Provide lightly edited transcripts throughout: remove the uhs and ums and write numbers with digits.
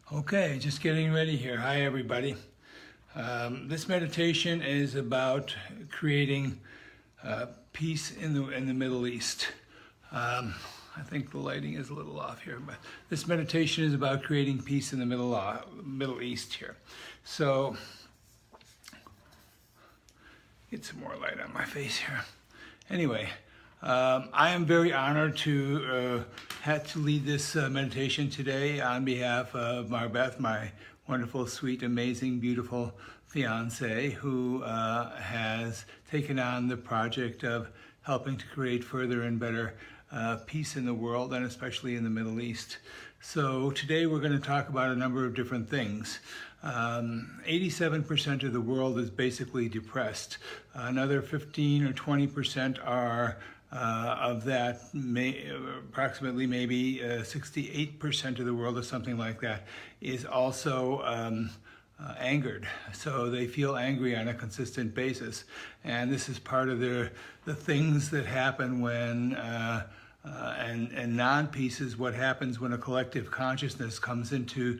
Okay, just getting ready here. Hi, everybody. This meditation is about creating peace in the Middle East. I think the lighting is a little off here, but this meditation is about creating peace in the Middle East here. So, get some more light on my face here. Anyway, I am very honored to have to lead this meditation today on behalf of Marbeth, my wonderful, sweet, amazing, beautiful fiance, who has taken on the project of helping to create further and better peace in the world, and especially in the Middle East. So today we're going to talk about a number of different things. 87% of the world is basically depressed. Another 15 or 20% are of that, approximately maybe 68% of the world or something like that is also angered. So they feel angry on a consistent basis. And this is part of the things that happen when, and non-peace is what happens when a collective consciousness comes into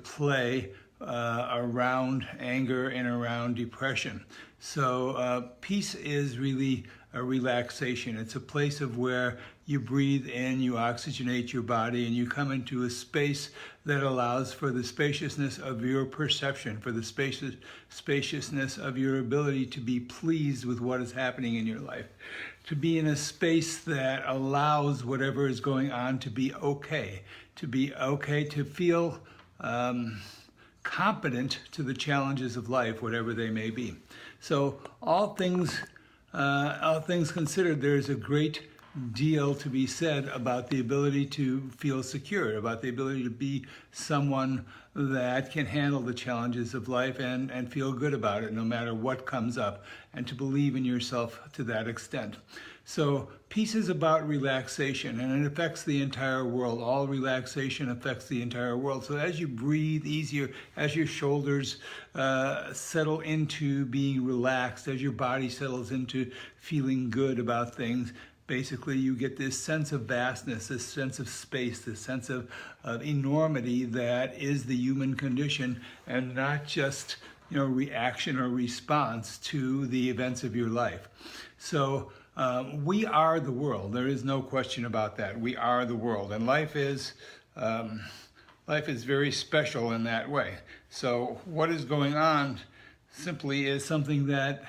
play around anger and around depression. So peace is really a relaxation. It's a place of where you breathe in, you oxygenate your body, and you come into a space that allows for the spaciousness of your perception, for the spaciousness of your ability to be pleased with what is happening in your life, to be in a space that allows whatever is going on to be okay, to feel competent to the challenges of life, whatever they may be. So all things considered, there's a great deal to be said about the ability to feel secure, about the ability to be someone that can handle the challenges of life and feel good about it no matter what comes up, and to believe in yourself to that extent. So peace is about relaxation, and it affects the entire world. All relaxation affects the entire world. So as you breathe easier, as your shoulders settle into being relaxed, as your body settles into feeling good about things, basically you get this sense of vastness, this sense of space, this sense of enormity that is the human condition, and not just reaction or response to the events of your life. So we are the world. There is no question about that. We are the world, and life is very special in that way. So what is going on simply is something that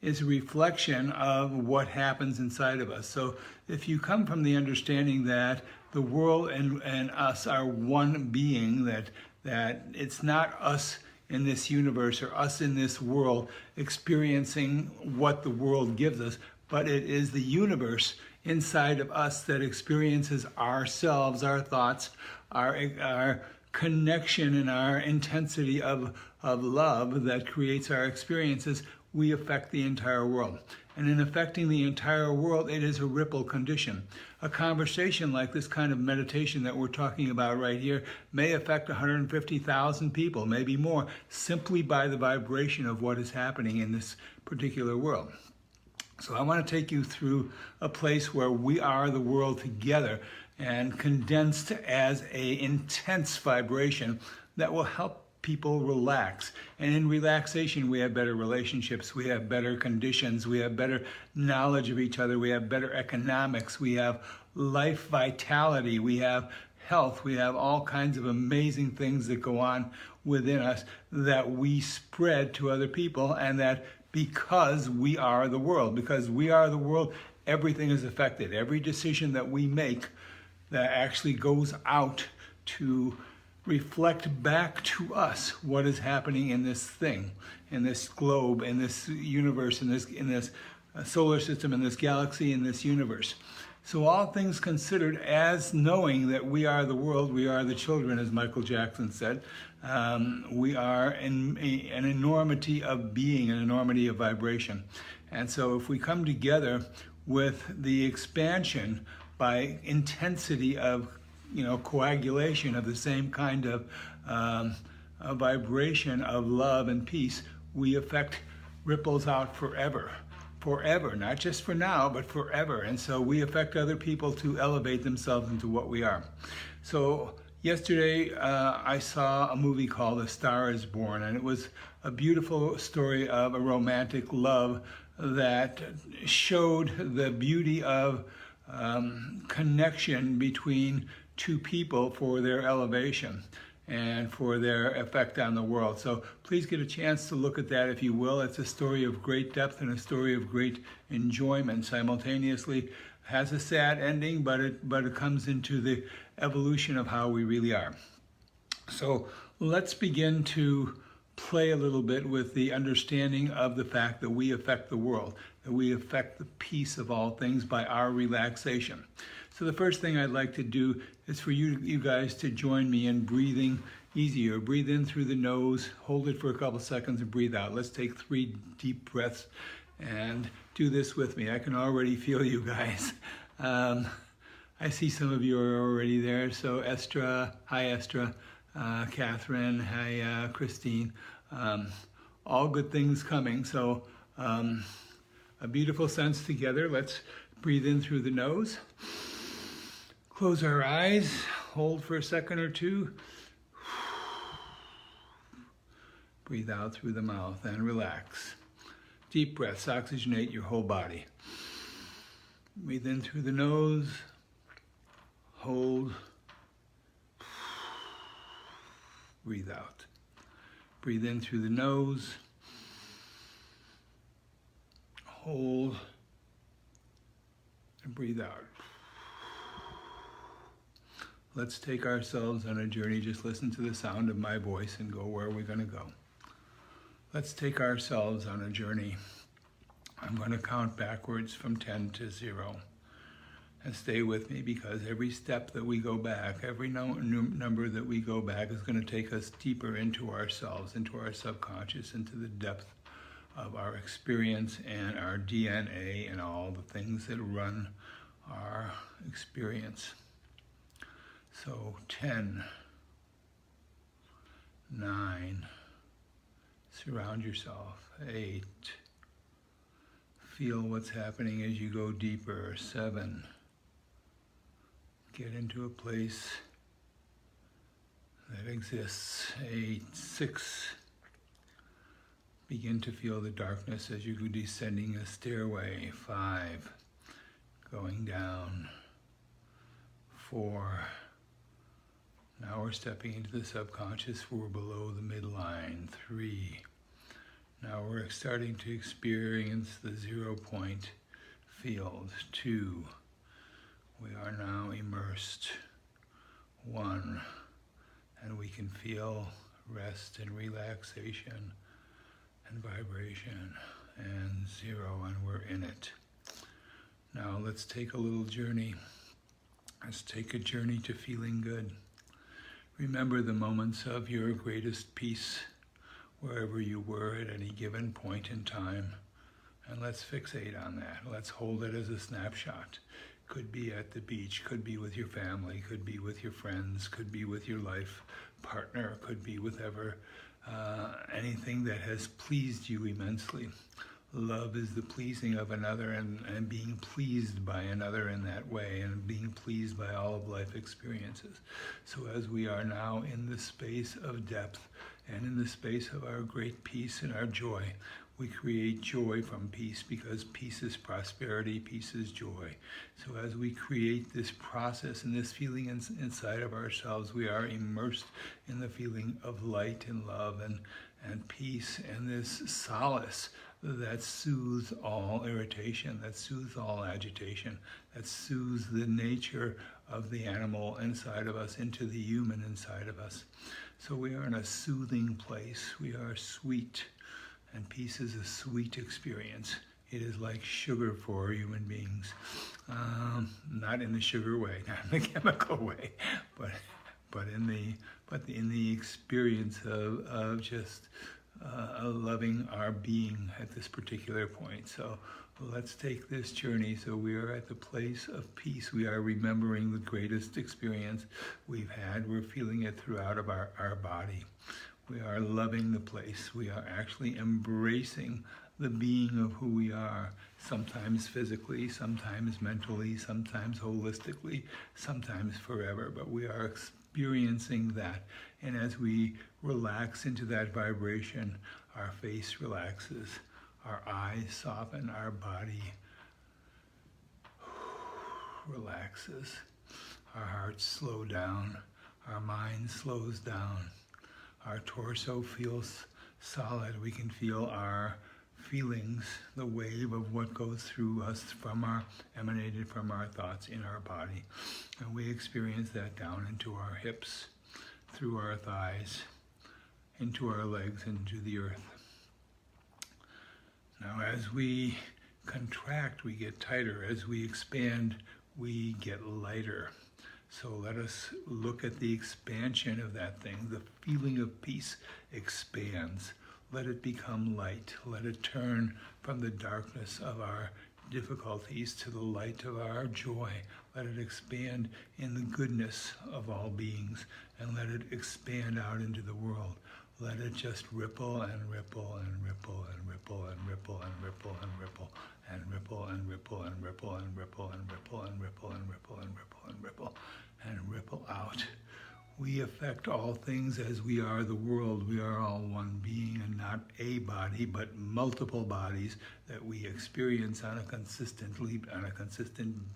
is a reflection of what happens inside of us. So if you come from the understanding that the world and us are one being, that it's not us in this universe or us in this world experiencing what the world gives us, but it is the universe inside of us that experiences ourselves, our thoughts, our connection and our intensity of love that creates our experiences. We affect the entire world. And in affecting the entire world, it is a ripple condition. A conversation like this kind of meditation that we're talking about right here may affect 150,000 people, maybe more, simply by the vibration of what is happening in this particular world. So I want to take you through a place where we are the world together, and condensed as an intense vibration that will help people relax. And in relaxation, we have better relationships, we have better conditions, we have better knowledge of each other, we have better economics, we have life vitality, we have health, we have all kinds of amazing things that go on within us that we spread to other people, and that because we are the world, everything is affected. Every decision that we make that actually goes out to reflect back to us what is happening in this thing, in this globe, in this universe, in this solar system, in this galaxy, in this universe. So all things considered, as knowing that we are the world, we are the children, as Michael Jackson said, we are an enormity of being, an enormity of vibration. And so if we come together with the expansion by intensity of coagulation of the same kind of a vibration of love and peace, we affect ripples out forever, not just for now, but forever. And so we affect other people to elevate themselves into what we are. So Yesterday, I saw a movie called A Star is Born, and it was a beautiful story of a romantic love that showed the beauty of connection between two people for their elevation and for their effect on the world. So please get a chance to look at that if you will. It's a story of great depth and a story of great enjoyment. Simultaneously has a sad ending, but it comes into the evolution of how we really are. So let's begin to play a little bit with the understanding of the fact that we affect the world, that we affect the peace of all things by our relaxation. So the first thing I'd like to do is for you guys to join me in breathing easier. Breathe in through the nose, hold it for a couple seconds and breathe out. Let's take 3 deep breaths and do this with me. I can already feel you guys. I see some of you are already there. So Estra, hi Estra, Catherine, hi Christine. All good things coming. So a beautiful sense together. Let's breathe in through the nose. Close our eyes, hold for a second or two. Breathe out through the mouth and relax. Deep breaths oxygenate your whole body. Breathe in through the nose, hold, breathe out. Breathe in through the nose, hold, and breathe out. Let's take ourselves on a journey. Just listen to the sound of my voice and go where we're going to go. Let's take ourselves on a journey. I'm going to count backwards from 10 to 0. And stay with me, because every step that we go back, every number that we go back is going to take us deeper into ourselves, into our subconscious, into the depth of our experience and our DNA and all the things that run our experience. So 10, 9, surround yourself. 8, feel what's happening as you go deeper. 7, get into a place that exists. 8, 6, begin to feel the darkness as you go descending a stairway. 5, going down. 4, now we're stepping into the subconscious. We're below the midline. 3, now we're starting to experience the 0 point field. 2, we are now immersed. 1, and we can feel rest and relaxation and vibration. And 0, and we're in it. Now let's take a little journey. Let's take a journey to feeling good. Remember the moments of your greatest peace, wherever you were at any given point in time, and let's fixate on that. Let's hold it as a snapshot. Could be at the beach, could be with your family, could be with your friends, could be with your life partner, could be with anything that has pleased you immensely. Love is the pleasing of another and being pleased by another in that way, and being pleased by all of life experiences. So as we are now in the space of depth and in the space of our great peace and our joy, we create joy from peace, because peace is prosperity, peace is joy. So as we create this process and this feeling inside of ourselves, we are immersed in the feeling of light and love and peace, and this solace that soothes all irritation, that soothes all agitation, that soothes the nature of the animal inside of us into the human inside of us. So we are in a soothing place. We are sweet, and peace is a sweet experience. It is like sugar for human beings. Not in the sugar way, not in the chemical way, but in the experience of just loving our being at this particular point. So let's take this journey. So we are at the place of peace. We are remembering the greatest experience we've had. We're feeling it throughout of our body. We are loving the place. We are actually embracing the being of who we are, sometimes physically, sometimes mentally, sometimes holistically, sometimes forever. But we are experiencing that. And as we relax into that vibration, our face relaxes, our eyes soften, our body relaxes, our hearts slow down, our mind slows down, our torso feels solid. We can feel our feelings, the wave of what goes through us emanated from our thoughts in our body. And we experience that down into our hips, through our thighs, into our legs, into the earth. Now as we contract, we get tighter. As we expand, we get lighter. So let us look at the expansion of that thing. The feeling of peace expands. Let it become light. Let it turn from the darkness of our difficulties to the light of our joy. Let it expand in the goodness of all beings, and let it expand out into the world. Let it just ripple and ripple and ripple and ripple and ripple and ripple and ripple and ripple and ripple and ripple and ripple and ripple and ripple and ripple and ripple and ripple and ripple out. We affect all things as we are the world. We are all one being, and not a body, but multiple bodies that we experience on a consistent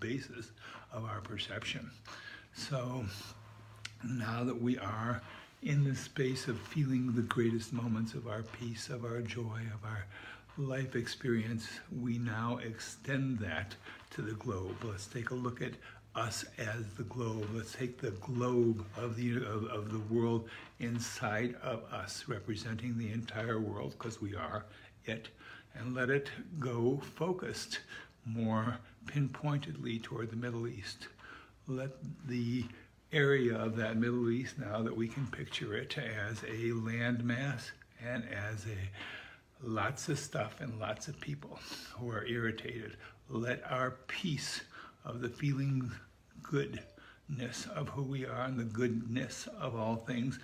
basis of our perception. So now that we are in the space of feeling the greatest moments of our peace, of our joy, of our life experience, we now extend that to the globe. Let's take a look at us as the globe. Let's take the globe of the world inside of us, representing the entire world, because we are it, and let it go focused more pinpointedly toward the Middle East. Let the area of that Middle East, now that we can picture it as a landmass and as lots of stuff and lots of people who are irritated, let our peace of the feeling goodness of who we are and the goodness of all things,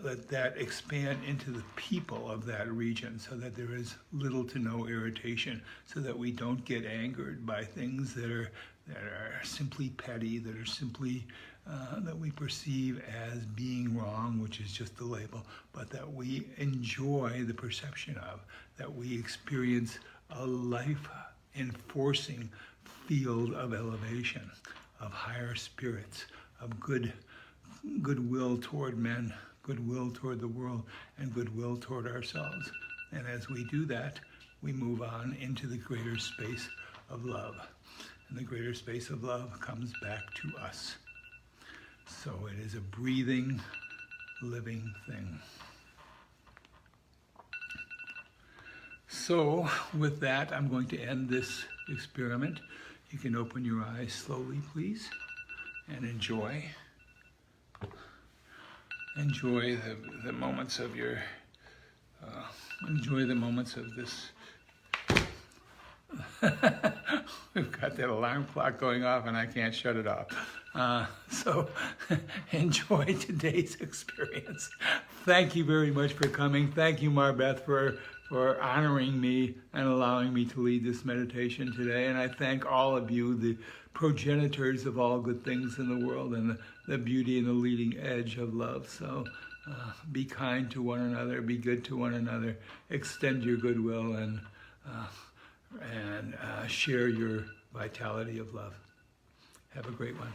let that expand into the people of that region, so that there is little to no irritation, so that we don't get angered by things that are simply petty, that are simply that we perceive as being wrong, which is just the label, but that we enjoy the perception of, that we experience a life-enforcing field of elevation, of higher spirits, of goodwill toward men, goodwill toward the world, and goodwill toward ourselves. And as we do that, we move on into the greater space of love. And the greater space of love comes back to us. So it is a breathing, living thing. So with that, I'm going to end this experiment. You can open your eyes slowly, please, and enjoy the moments of your, enjoy the moments of this. We've got that alarm clock going off and I can't shut it off. So enjoy today's experience. Thank you very much for coming. Thank you, Marbeth, for honoring me and allowing me to lead this meditation today. And I thank all of you, the progenitors of all good things in the world, and the beauty and the leading edge of love. So be kind to one another, be good to one another, extend your goodwill, and share your vitality of love. Have a great one.